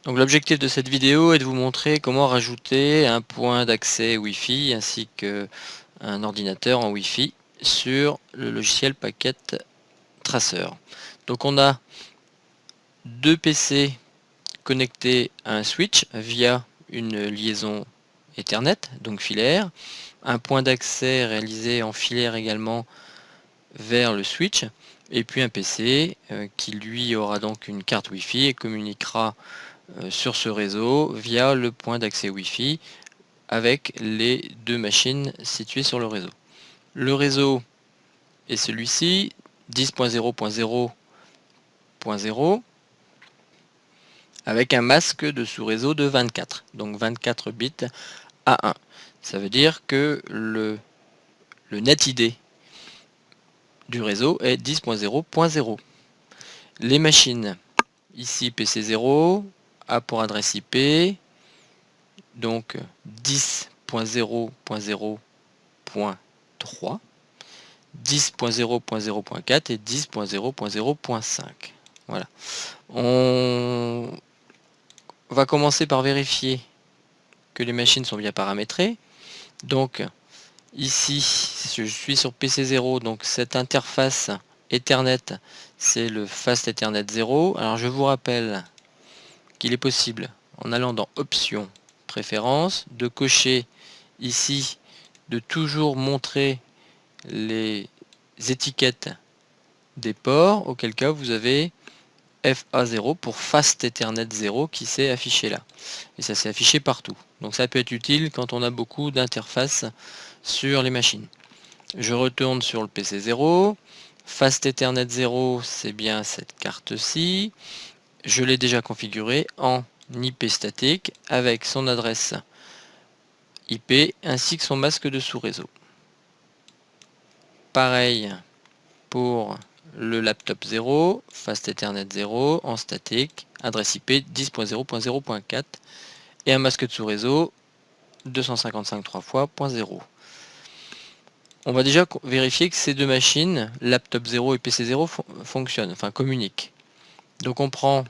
Donc l'objectif de cette vidéo est de vous montrer comment rajouter un point d'accès Wi-Fi ainsi qu'un ordinateur en Wi-Fi sur le logiciel Packet Tracer. Donc on a deux PC connectés à un switch via une liaison Ethernet, donc filaire, un point d'accès réalisé en filaire également vers le switch, et puis un PC qui lui aura donc une carte Wi-Fi et communiquera sur ce réseau via le point d'accès Wi-Fi avec les deux machines situées sur le réseau. Le réseau est celui-ci, 10.0.0.0, avec un masque de sous-réseau de 24, donc 24 bits A1. Ça veut dire que le net ID du réseau est 10.0.0. Les machines, ici PC0, a pour adresse IP, donc 10.0.0.3, 10.0.0.4 et 10.0.0.5. Voilà. On va commencer par vérifier que les machines sont bien paramétrées. Donc ici, je suis sur PC0, donc cette interface Ethernet, c'est le Fast Ethernet 0. Alors je vous rappelle qu'il est possible, en allant dans Options, Préférences, de cocher ici, de toujours montrer les étiquettes des ports, auquel cas vous avez FA0 pour Fast Ethernet 0 qui s'est affiché là. Et ça s'est affiché partout. Donc ça peut être utile quand on a beaucoup d'interfaces sur les machines. Je retourne sur le PC0. Fast Ethernet 0, c'est bien cette carte-ci. Je l'ai déjà configuré en IP statique avec son adresse IP ainsi que son masque de sous-réseau. Pareil pour le laptop 0, Fast Ethernet 0 en statique, adresse IP 10.0.0.4 et un masque de sous-réseau 255 3 fois .0. On va déjà vérifier que ces deux machines, laptop 0 et PC 0, fonctionnent, enfin communiquent. Donc on prend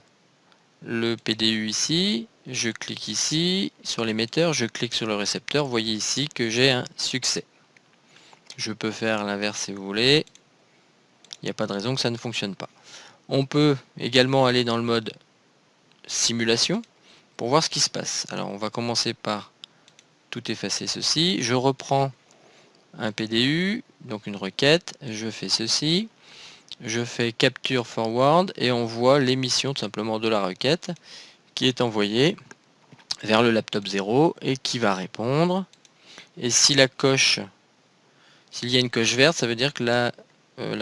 le PDU ici, je clique ici sur l'émetteur, je clique sur le récepteur, vous voyez ici que j'ai un succès. Je peux faire l'inverse si vous voulez, il n'y a pas de raison que ça ne fonctionne pas. On peut également aller dans le mode simulation pour voir ce qui se passe. Alors on va commencer par tout effacer ceci, je reprends un PDU, donc une requête, je fais ceci, je fais capture forward et on voit l'émission tout simplement de la requête qui est envoyée vers le laptop 0 et qui va répondre. Et si la coche, s'il y a une coche verte, ça veut dire que la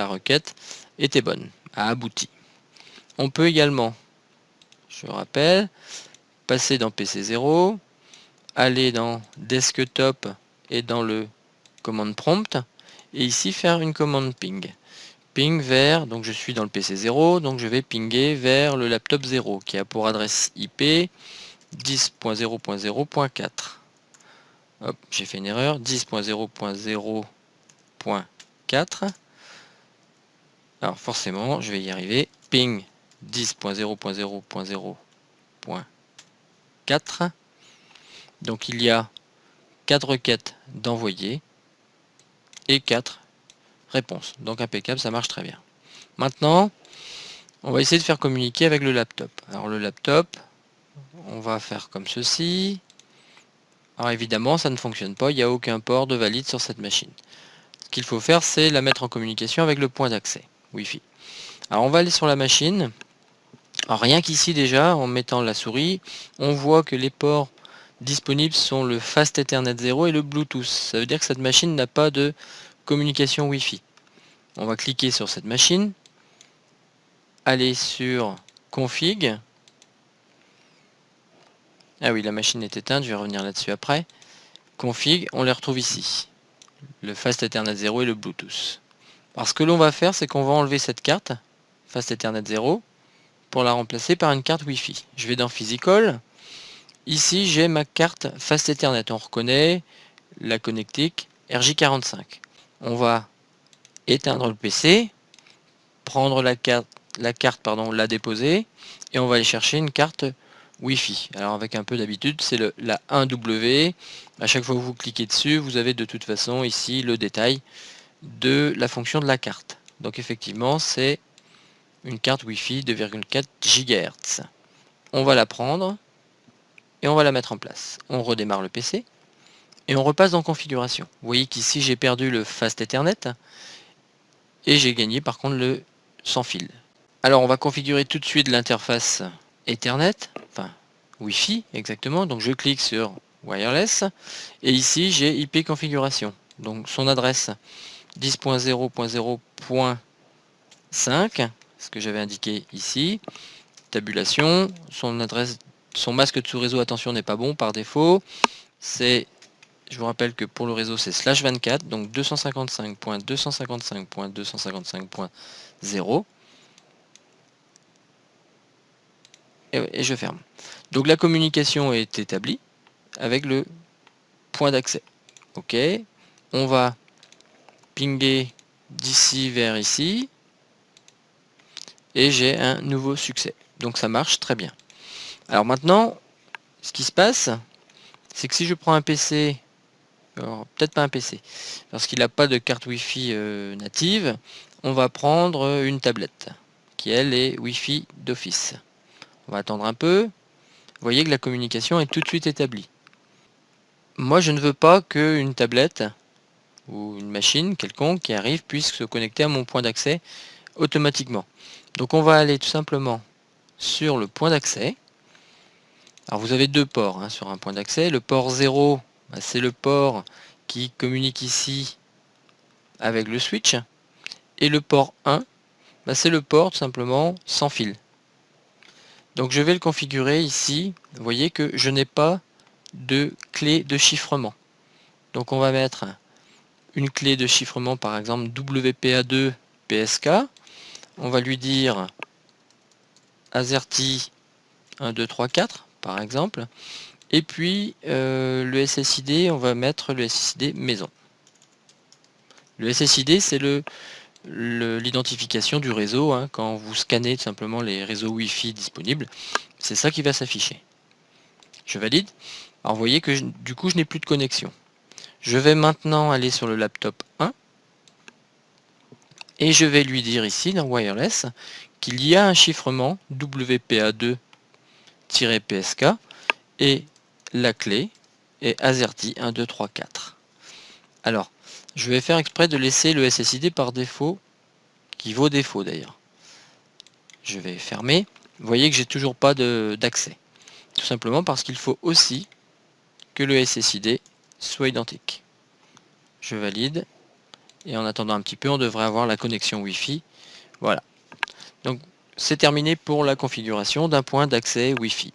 requête était bonne, a abouti. On peut également, je rappelle, passer dans PC0, aller dans Desktop et dans le commande prompt, et ici faire une commande ping. Ping vers, donc je suis dans le PC0, donc je vais pinguer vers le laptop 0, qui a pour adresse IP 10.0.0.4. Hop, j'ai fait une erreur, 10.0.0.4. Alors forcément, je vais y arriver. Ping 10.0.0.0.4. Donc il y a 4 requêtes d'envoyer et 4 réponses. Donc impeccable, ça marche très bien. Maintenant, on va essayer de faire communiquer avec le laptop. Alors le laptop, on va faire comme ceci. Alors évidemment, ça ne fonctionne pas, il n'y a aucun port de valide sur cette machine. Ce qu'il faut faire, c'est la mettre en communication avec le point d'accès Wi-Fi. Alors on va aller sur la machine. Alors rien qu'ici déjà, en mettant la souris, on voit que les ports disponibles sont le Fast Ethernet 0 et le Bluetooth. Ça veut dire que cette machine n'a pas de communication Wi-Fi. On va cliquer sur cette machine, aller sur Config. Ah oui, la machine est éteinte, je vais revenir là-dessus après. Config, on les retrouve ici. Le Fast Ethernet 0 et le Bluetooth. Alors ce que l'on va faire, c'est qu'on va enlever cette carte, Fast Ethernet 0, pour la remplacer par une carte Wi-Fi. Je vais dans Physical. Ici, j'ai ma carte Fast Ethernet. On reconnaît la connectique RJ45. On va éteindre le PC, prendre la carte, la déposer, et on va aller chercher une carte Wi-Fi. Alors avec un peu d'habitude, c'est la 1W. À chaque fois que vous cliquez dessus, vous avez de toute façon ici le détail de la fonction de la carte. Donc effectivement, c'est une carte Wi-Fi 2,4 GHz. On va la prendre et on va la mettre en place. On redémarre le PC et on repasse dans configuration. Vous voyez qu'ici j'ai perdu le Fast Ethernet et j'ai gagné par contre le sans fil. Alors on va configurer tout de suite l'interface Ethernet, enfin Wi-Fi exactement. Donc je clique sur Wireless et ici j'ai IP configuration. Donc son adresse 10.0.0.5, ce que j'avais indiqué ici. Tabulation, son adresse, son masque de sous-réseau, attention, n'est pas bon par défaut. C'est, je vous rappelle que pour le réseau c'est /24, donc 255.255.255.0. Et je ferme. Donc la communication est établie avec le point d'accès. Ok, on va pinguer d'ici vers ici et j'ai un nouveau succès. Donc ça marche très bien. Alors maintenant, ce qui se passe, c'est que si je prends un PC, alors peut-être pas un PC, parce qu'il n'a pas de carte Wi-Fi native, on va prendre une tablette qui elle est Wi-Fi d'office. On va attendre un peu. Vous voyez que la communication est tout de suite établie. Moi je ne veux pas qu'une tablette ou une machine quelconque qui arrive puisse se connecter à mon point d'accès automatiquement. Donc on va aller tout simplement sur le point d'accès. Alors vous avez deux ports hein, sur un point d'accès. Le port 0, c'est le port qui communique ici avec le switch. Et le port 1, c'est le port tout simplement sans fil. Donc je vais le configurer ici. Vous voyez que je n'ai pas de clé de chiffrement. Donc on va mettre une clé de chiffrement par exemple WPA2 PSK. On va lui dire AZERTY 1, 2, 3, 4 par exemple. Et puis le SSID, on va mettre le SSID maison. Le SSID, c'est l'identification du réseau. Hein, quand vous scannez tout simplement les réseaux Wi-Fi disponibles, c'est ça qui va s'afficher. Je valide. Alors vous voyez que du coup, je n'ai plus de connexion. Je vais maintenant aller sur le laptop 1 et je vais lui dire ici dans Wireless qu'il y a un chiffrement WPA2-PSK et la clé est AZERTY 1, 2, 3, 4. Alors, je vais faire exprès de laisser le SSID par défaut, qui vaut défaut d'ailleurs. Je vais fermer. Vous voyez que j'ai toujours pas d'accès. Tout simplement parce qu'il faut aussi que le SSID soit identique. Je valide. Et en attendant un petit peu, on devrait avoir la connexion Wi-Fi. Voilà. Donc, c'est terminé pour la configuration d'un point d'accès Wi-Fi.